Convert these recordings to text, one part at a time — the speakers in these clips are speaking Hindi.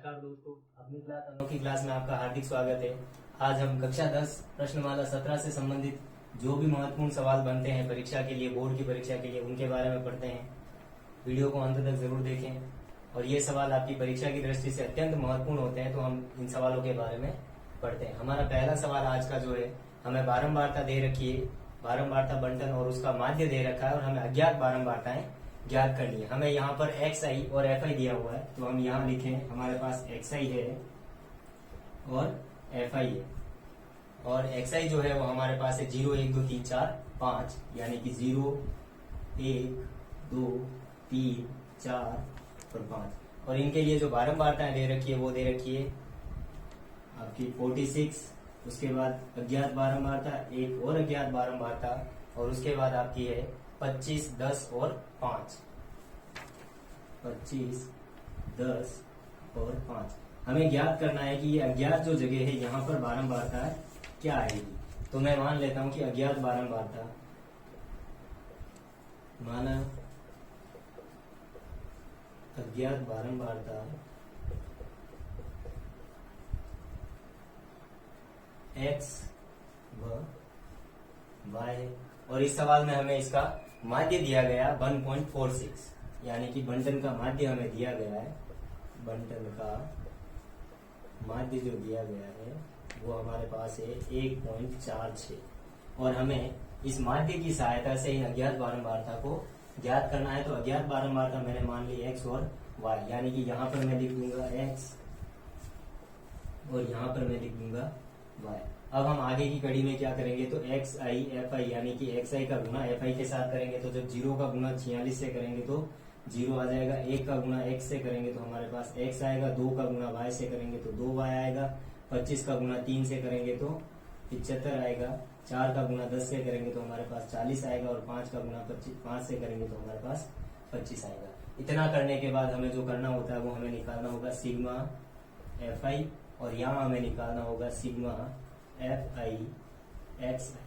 नमस्कार दोस्तों, अपनी क्लास अनोखी क्लास में आपका हार्दिक स्वागत है। आज हम कक्षा 10 प्रश्नमाला 17 से संबंधित जो भी महत्वपूर्ण सवाल बनते हैं परीक्षा के लिए, बोर्ड की परीक्षा के लिए, उनके बारे में पढ़ते हैं। वीडियो को अंत तक जरूर देखें और ये सवाल आपकी परीक्षा की दृष्टि से अत्यंत महत्वपूर्ण होते हैं, तो हम इन सवालों के बारे में पढ़ते हैं। हमारा पहला सवाल आज का जो है, हमें बारंबारता दे रखी है, बारंबारता बंटन और उसका माध्य दे रखा है और हमें अज्ञात बारंबारताएं ज्ञात करनी है। हमें यहाँ पर एक्स आई और एफ आई दिया हुआ है, तो हम यहाँ लिखें हमारे पास एक्स आई है और एफ आई है। और एक्स आई जो है वो हमारे पास है 0 1 2 3 4 5, यानी कि 0 1 2 3 4 और 5। और इनके लिए जो बारंबारताएं दे रखी है वो दे रखी है आपकी 46, उसके बाद अज्ञात बारंबारता, एक और अज्ञात बारंबारता, और उसके बाद आपकी है 25 10 और 5। 25 10 और 5। हमें ज्ञात करना है कि ये अज्ञात जो जगह है यहाँ पर बारंबारता क्या आएगी। तो मैं मान लेता हूं कि अज्ञात बारंबारता, माना अज्ञात बारंबारता x व y है। और इस सवाल में हमें इसका माध्य दिया गया 1.46, यानी कि बंटन का माध्य हमें दिया गया है। बंटन का माध्य जो दिया गया है वो हमारे पास है 1.46, और हमें इस माध्य की सहायता से इन अज्ञात बारंबारता को ज्ञात करना है। तो अज्ञात बारंबारता मैंने मान ली x और y, यानी कि यहाँ पर मैं लिख दूंगा x और यहाँ पर मैं लिख दूंगा y। अब हम आगे की कड़ी में क्या करेंगे, तो एक्स आई एफ आई, यानी कि एक्स आई का गुना एफ आई के साथ करेंगे। तो जब 0 का गुना 46 से करेंगे तो 0 आ जाएगा, 1 का गुना x से करेंगे तो हमारे पास x आएगा, 2 का गुना y से करेंगे तो 2y आएगा, 25 का गुना 3 से करेंगे तो 75 आएगा, 4 का गुना 10 से करेंगे तो हमारे पास 40 आएगा, और 5 का गुना 5 से करेंगे तो हमारे पास 25 आएगा। इतना करने के बाद हमें जो करना होता है वो हमें निकालना होगा सिग्मा एफ आई, और यहाँ हमें निकालना होगा sigma F I x I.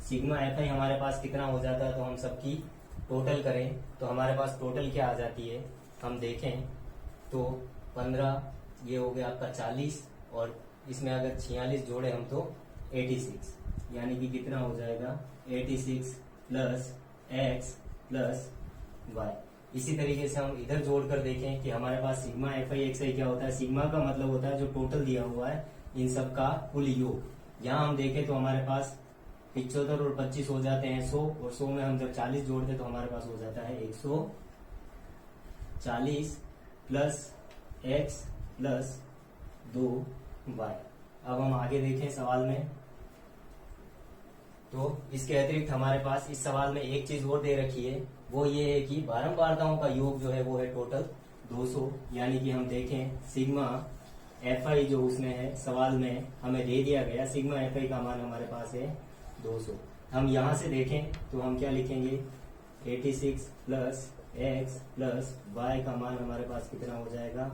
Sigma F I हमारे पास कितना हो जाता है, तो हम सबकी टोटल करें तो हमारे पास टोटल क्या आ जाती है, हम देखें तो 15, ये हो गया आपका 40, और इसमें अगर 46 जोड़े हम तो 86, यानी कि कितना हो जाएगा 86 प्लस एक्स प्लस वाई। इसी तरीके से हम इधर जोड़कर देखें कि हमारे पास सिग्मा एफ आई एक्स आई क्या होता है। सिग्मा का मतलब होता है जो टोटल दिया हुआ है इन सब का कुल योग। यहाँ हम देखें तो हमारे पास 75 और 25 हो जाते हैं 100, और 100 में हम जब 40 जोड़ते तो हमारे पास हो जाता है 140 प्लस एक्स प्लस 2y। अब हम आगे देखें सवाल में, तो इसके अतिरिक्त हमारे पास इस सवाल में एक चीज और दे रखी है, वो ये है कि बारंबारताओं का योग जो है वो है टोटल 200। यानी कि हम देखें सिग्मा एफ आई जो उसमें है सवाल में हमें दे दिया गया, सिग्मा एफ आई का मान हमारे पास है 200। हम यहां से देखें तो हम क्या लिखेंगे, 86 प्लस एक्स प्लस वाई का मान हमारे पास कितना हो जाएगा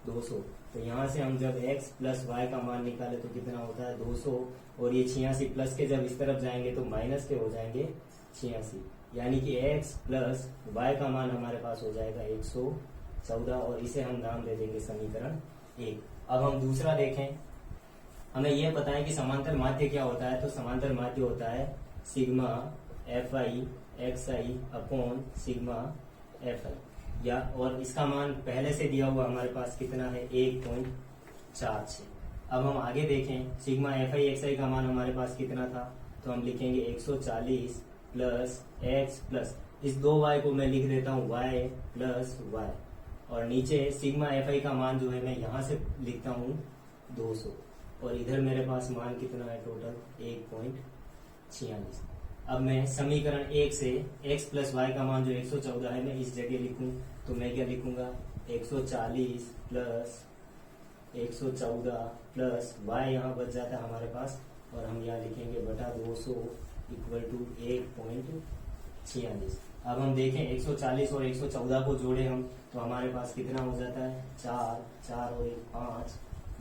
200। तो यहाँ से हम जब x प्लस वाई का मान निकाले तो कितना होता है 200, और ये 86 प्लस के जब इस तरफ जाएंगे तो माइनस के हो जाएंगे 86, यानी कि x प्लस वाई का मान हमारे पास हो जाएगा 114, और इसे हम नाम दे देंगे समीकरण 1। अब हम दूसरा देखें, हमें यह पता है कि समांतर माध्य क्या होता है। तो समांतर माध्य होता है sigma F I x I upon sigma F I, या और इसका मान पहले से दिया हुआ हमारे पास कितना है 1.46। अब हम आगे देखें, सिग्मा एफ आई एक्स आई का मान हमारे पास कितना था, तो हम लिखेंगे 140 प्लस एक्स प्लस इस 2y को मैं लिख देता हूँ y प्लस वाई, और नीचे सिग्मा एफ आई का मान जो है मैं यहाँ से लिखता हूँ 200, और इधर मेरे पास मान कितना है टोटल 1.46। अब मैं समीकरण 1 से x प्लस वाई का मान जो 114 है मैं इस जगह लिखूं, तो मैं क्या लिखूंगा 140 प्लस 114 प्लस y यहाँ बच जाता है हमारे पास, और हम यहाँ लिखेंगे बटा 200 इक्वल टू 1.46। अब हम देखें 140 और 114 को जोड़े हम तो हमारे पास कितना हो जाता है 4 4 और 1 5,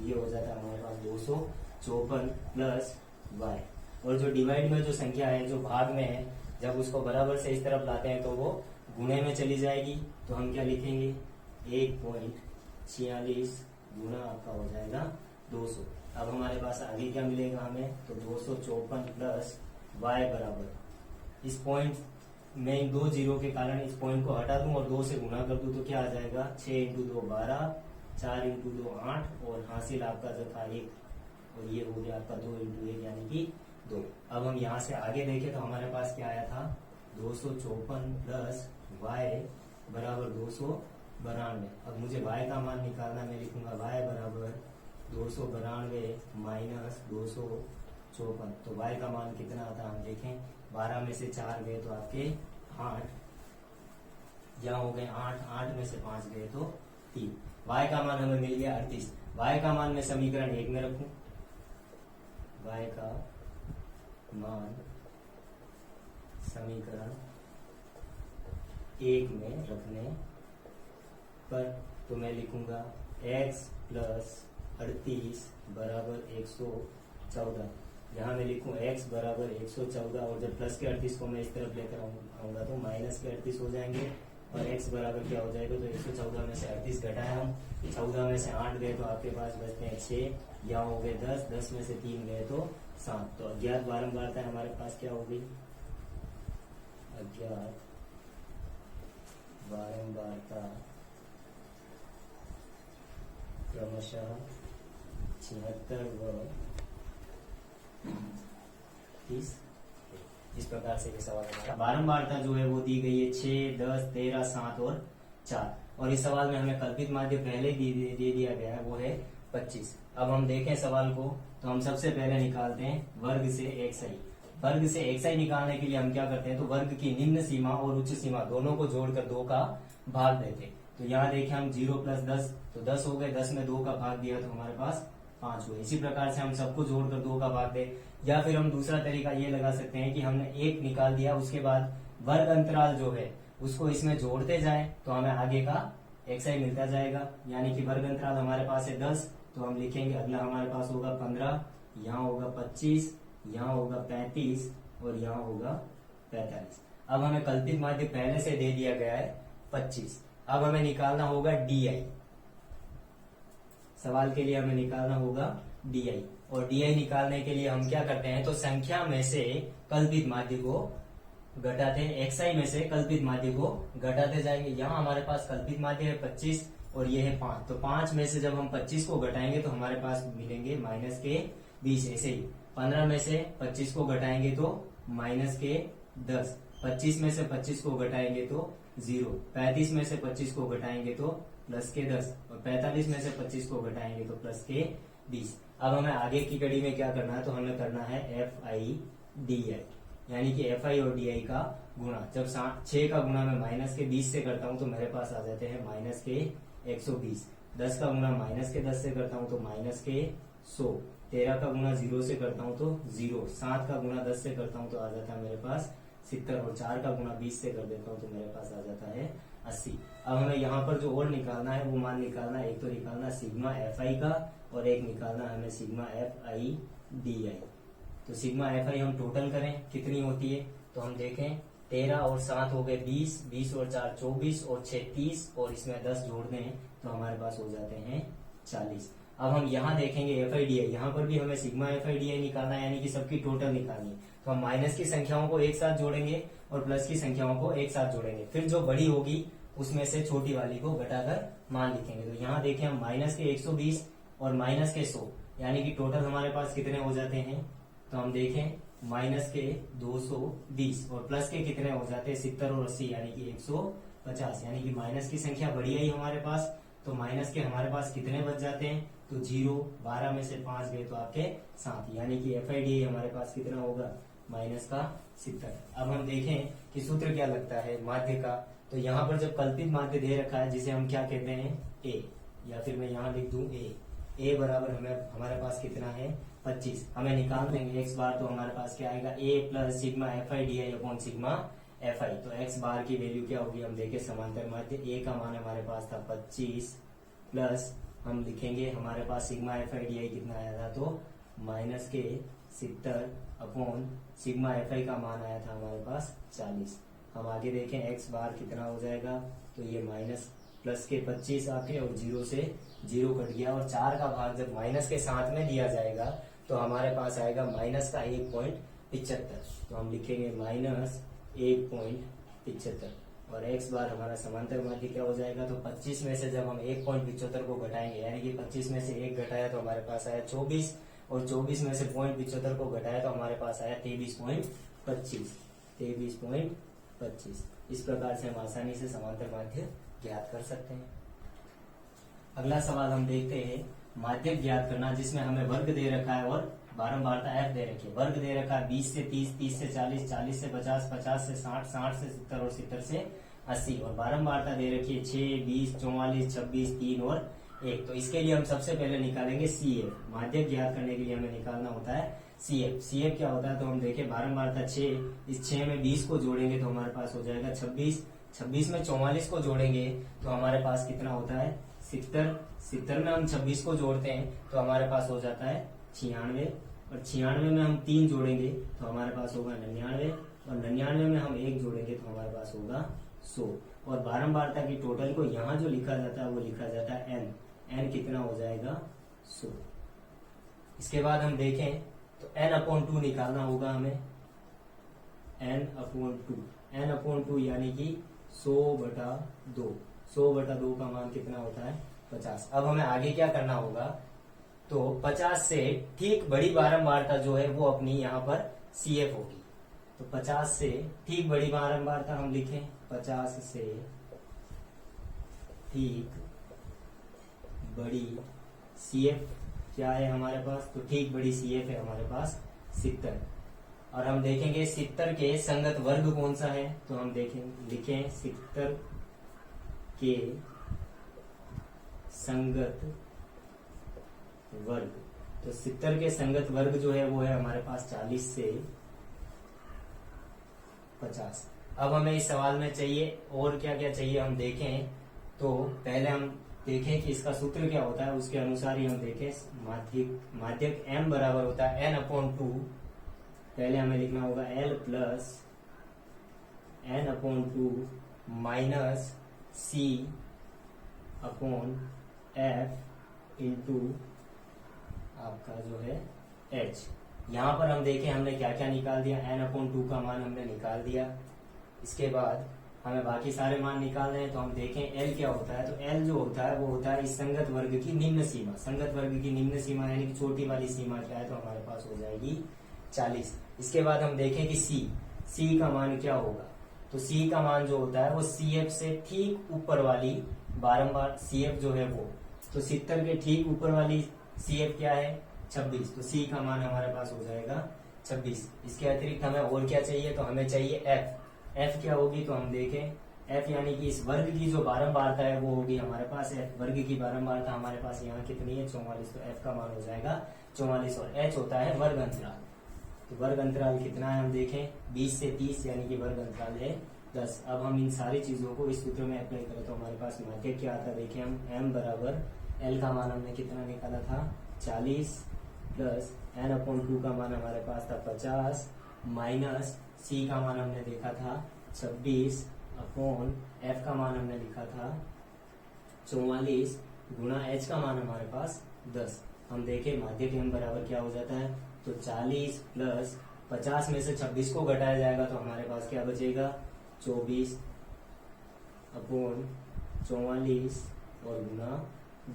ये हो जाता है हमारे पास 254 प्लस y। और जो डिवाइड में जो संख्या है जो भाग में है, जब उसको बराबर से इस तरफ लाते हैं तो वो गुणे में चली जाएगी। तो हम क्या लिखेंगे 1.46 गुना आपका हो जाएगा 200। अब हमारे पास आगे क्या मिलेगा हमें, तो 254 प्लस y बराबर, इस पॉइंट में इन 2 जीरो के कारण इस पॉइंट को हटा दूं और 2 से गुना कर दूं तो क्या आ जाएगा, 6 इंटू 2 12, 4 इंटू 2 8 और हासिल आपका जो था 1, और ये हो गया आपका 2 इंटू 1 यानी कि 2। अब हम यहाँ से आगे देखें तो हमारे पास क्या आया था, 254 प्लस y बराबर 292। अब मुझे y का मान निकालना, मैं लिखूंगा y बराबर 292 माइनस 254। तो y का मान कितना आता है हम देखें, 12 में से 4 गए तो आपके 8, यहाँ हो गए 8, 8 में से 5 गए तो 3। y का मान हमें मिल गया 38। y का मान मैं समीकरण 1 में रखूं, y का मान समीकरण 1 में रखने पर तो मैं लिखूंगा x प्लस 38 बराबर 114। यहाँ मैं लिखूं x बराबर 114 और जब प्लस के 38 को मैं इस तरफ लेकर आऊंगा तो माइनस के 38 हो जाएंगे और x बराबर क्या हो जाएगा, तो 114 में से 38 घटाया हम, 14 में से 8 गए तो आपके पास बचते हैं 6, यहाँ हो गए 10, 10 में से 3 गए तो 7। तो अज्ञात बारंबारता हमारे पास क्या होगी, अज्ञात बारंबारता क्रमशः 76 व 30। इस प्रकार से ये सवाल हमारा बारंबारता जो है वो दी गई है 6, 10, 13, 7 और 4। और इस सवाल में हमें कल्पित माध्य पहले दे दिया गया है, वो है 25। अब हम देखें सवाल को तो हम सबसे पहले निकालते हैं वर्ग से xi। वर्ग से xi निकालने के लिए हम क्या करते हैं, तो वर्ग की निम्न सीमा और उच्च सीमा दोनों को जोड़कर 2 का भाग देते हैं। तो यहाँ देखें हम 0 प्लस 10 तो 10 हो गए, 10 में 2 का भाग दिया तो हमारे पास 5 हुए। इसी प्रकार से हम सबको जोड़कर 2 का भाग दे, या फिर हम दूसरा तरीका ये लगा सकते हैं कि हमने 1 निकाल दिया, उसके बाद वर्ग अंतराल जो है उसको इसमें जोड़ते जाए तो हमें आगे का xi मिलता जाएगा। यानी कि वर्ग अंतराल हमारे पास है 10, तो हम लिखेंगे अगला हमारे पास होगा 15, यहाँ होगा 25, यहाँ होगा 35 और यहाँ होगा 45। अब हमें कल्पित माध्य पहले से दे दिया गया है 25। अब हमें निकालना होगा di। सवाल के लिए हमें निकालना होगा di, और di निकालने के लिए हम क्या करते हैं, तो संख्या में से कल्पित माध्य को घटाते हैं, xi में से कल्पित माध्य को घटाते जाएंगे। यहाँ हमारे पास कल्पित माध्य है 25 और ये है 5, तो 5 में से जब हम 25 को घटाएंगे तो हमारे पास मिलेंगे माइनस के 20। ऐसे ही 15 में से 25 को घटाएंगे तो माइनस के 10, 25 में से 25 को घटाएंगे तो 0, 35 में से 25 को घटाएंगे तो प्लस के 10 और 45 में से 25 को घटाएंगे तो प्लस के 20। अब हमें आगे की कड़ी में क्या करना है, तो हमें करना है FI/DI, यानी कि FI और DI का गुणा। जब 6 का गुणा मैं माइनस के 20 से करता हूं तो मेरे पास आ जाते हैं माइनस के 120। 10 का गुणा माइनस के 10 से करता हूं तो माइनस के 100। 13 का गुणा 0 से करता हूं तो 0। 7 का गुणा 10 से करता हूं तो आ जाता है मेरे पास 70 और 4 का गुणा 20 से कर देता हूं तो मेरे पास आ जाता है 80। अब हमें यहाँ पर जो और निकालना है वो मान निकालना है, एक तो निकालना सिग्मा FI का और एक निकालना है हमें सिग्मा FI/DI। तो सिग्मा FI हम टोटल करें कितनी होती है, तो हम देखें 13 और 7 हो गए 20, 20 और 4 24 और 6 30 और इसमें 10 जोड़ दें तो हमारे पास हो जाते हैं 40। अब हम यहाँ देखेंगे FI/DI, यहाँ पर भी हमें सिग्मा FI/DI निकालना है, यानी कि सबकी टोटल निकालनी है। तो हम माइनस की संख्याओं को एक साथ जोड़ेंगे और प्लस की संख्याओं को एक साथ जोड़ेंगे, फिर जो बड़ी होगी उसमें से छोटी वाली को घटाकर मान लिखेंगे। तो यहाँ देखें हम माइनस के 120 और माइनस के 100, यानी कि टोटल हमारे पास कितने हो जाते हैं, तो हम देखें माइनस के 220 और प्लस के कितने हो जाते हैं 70 और 80, यानी कि 150। यानी कि माइनस की संख्या बढ़ी आई हमारे पास, तो माइनस के हमारे पास कितने बच जाते हैं, तो 0, 12 में से 5 गए तो आपके 7, यानी कि FI/DI हमारे पास कितना होगा माइनस का 70। अब हम देखें कि सूत्र क्या लगता है माध्य का, तो यहाँ पर जब कल्पित माध्य दे रखा है जिसे हम क्या कहते हैं A, या फिर मैं यहाँ लिख दूं A बराबर हमारे पास कितना है 25। हमें निकाल देंगे x बार, तो हमारे पास क्या आएगा A plus sigma FI/DI upon sigma FI। तो x बार की वैल्यू क्या होगी, हम देखें समांतर माध्य A का मान हमारे पास था 25 प्लस हम लिखेंगे हमारे पास सिग्मा FI/DI कितना आया था, तो माइनस के 70 अपॉन सिग्मा FI का मान आया था हमारे पास 40। हम आगे देखें x बार कितना हो जाएगा, तो ये माइनस प्लस के 25 आके और 0 से 0 कट गया, और 4 का भाग जब माइनस के साथ में दिया जाएगा तो हमारे पास आएगा माइनस का 1.75। तो हम लिखेंगे माइनस 1.75, और x बार हमारा समांतर माध्य क्या हो जाएगा, तो 25 में से जब हम 1.75 को घटाएंगे, यानी कि 25 में से 1 घटाया तो हमारे पास आया 24, और 24 में से 0.75 को घटाया तो हमारे पास आया 23.25। इस प्रकार से हम आसानी से समांतर माध्य ज्ञात कर सकते हैं। अगला सवाल हम देखते हैं, माध्यक ज्ञात करना जिसमें हमें वर्ग दे रखा है और बारंबारता f दे रखी है। वर्ग दे रखा है 20 से 30, 30 से 40, 40 से 50, 50 से 60, 60 से 70 और 70 से 80, और बारंबारता दे रखी है 6, 20, 44, 26, 3 और 1। तो इसके लिए हम सबसे पहले निकालेंगे CF। माध्यक ज्ञात करने के लिए हमें निकालना होता है CF। CF क्या होता है, तो हम देखें बारंबारता 6, इस 6 में 20 को जोड़ेंगे तो हमारे पास हो जाएगा 26, 26 में 44 को जोड़ेंगे तो हमारे पास कितना होता है 70, 70 में हम 26 को जोड़ते हैं तो हमारे पास हो जाता है 96, और 96 में हम 3 जोड़ेंगे तो हमारे पास होगा 99, और 99 में हम 1 जोड़ेंगे तो हमारे पास होगा 100। और बारंबारता की टोटल को यहाँ जो लिखा जाता है वो लिखा जाता है n कितना हो जाएगा 100। इसके बाद हम देखें तो n/2 निकालना होगा हमें, n/2 यानी कि 100/2, 100/2 का मान कितना होता है 50। अब हमें आगे क्या करना होगा, तो 50 से ठीक बड़ी बारंबारता जो है वो अपनी यहाँ पर CF होगी। तो 50 से ठीक बड़ी बारंबारता हम लिखें, 50 से ठीक बड़ी CF क्या है हमारे पास, तो ठीक बड़ी CF है हमारे पास 70। और हम देखेंगे 70 के संगत वर्ग कौन सा है, तो हम लिखें 70 के संगत वर्ग। तो 70 के संगत वर्ग जो है वो है हमारे पास 40 से 50। अब हमें इस सवाल में चाहिए और क्या क्या चाहिए हम देखें, तो पहले हम देखें कि इसका सूत्र क्या होता है, उसके अनुसार ही हम देखें। माध्यक m बराबर होता है n/2। पहले हमें लिखना होगा L plus n/2 minus C/F into आपका जो है H। यहाँ पर हम देखें हमने क्या क्या निकाल दिया, n/2 का मान हमने निकाल दिया। इसके बाद हमें बाकी सारे मान निकालने हैं, तो हम देखें L क्या होता है, तो L जो होता है वो होता है इस संगत वर्ग की निम्न सीमा। संगत वर्ग की निम्न सीमा यानी कि छोटी वाली सीमा क्या है, तो हमारे पास हो जाएगी 40। इसके बाद हम देखें कि C का मान क्या होगा, तो C का मान जो होता है वो CF से ठीक ऊपर वाली बारंबार CF जो है वो, तो 70 के ठीक ऊपर वाली CF क्या है 26, तो C का मान हमारे पास हो जाएगा 26। इसके अतिरिक्त हमें और क्या चाहिए, तो हमें चाहिए F क्या होगी, तो हम देखें F यानी कि इस वर्ग की जो बारंबारता है वो होगी हमारे पास F। वर्ग की बारंबारता हमारे पास यहाँ कितनी है 44, तो F का मान हो जाएगा 44। और H होता है वर्ग अंतराल, तो वर्ग अंतराल कितना है हम देखें 20 से 30 यानी कि वर्ग अंतराल है 10। अब हम इन सारी चीजों को इस सूत्र में अप्लाई करें तो हमारे पास माध्यक क्या आता है, देखिए हम m बराबर L का मान हमने कितना निकाला था 40 प्लस n/2 का मान हमारे पास था 50 माइनस C का मान हमने देखा था 26 अपॉन F का मान हमने लिखा था 44 गुणा H का मान हमारे पास 10। हम देखें माध्यक m बराबर क्या हो जाता है, तो 40 प्लस 50 में से 26 को घटाया जाएगा तो हमारे पास क्या बचेगा 24 अपॉन 44 और गुना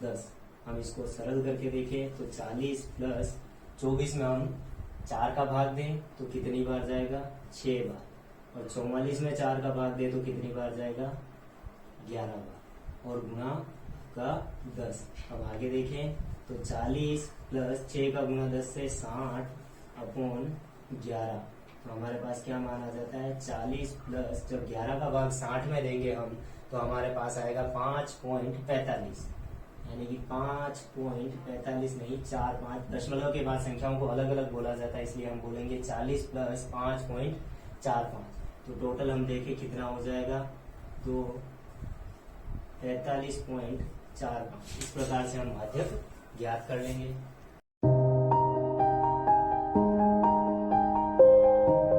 10। हम इसको सरल करके देखें तो 40 प्लस 24 में हम 4 का भाग दें तो कितनी बार जाएगा 6 बार, और 44 में 4 का भाग दें तो कितनी बार जाएगा 11 बार, और गुना का 10। अब आगे देखें तो 40 प्लस 6 का गुना 10 से 60 अपॉन 11, तो हमारे पास क्या मान आ जाता है 40 प्लस जब 11 का भाग 60 में देंगे हम तो हमारे पास आएगा 5.45, यानी कि 5.45 नहीं 4-5 दशमलव के बाद संख्याओं को अलग अलग बोला जाता है, इसलिए हम बोलेंगे 40 प्लस 5.45। तो टोटल हम देखें कितना हो जाएगा तो 45.45। इस प्रकार से हम माध्यक ज्ञात कर लेंगे।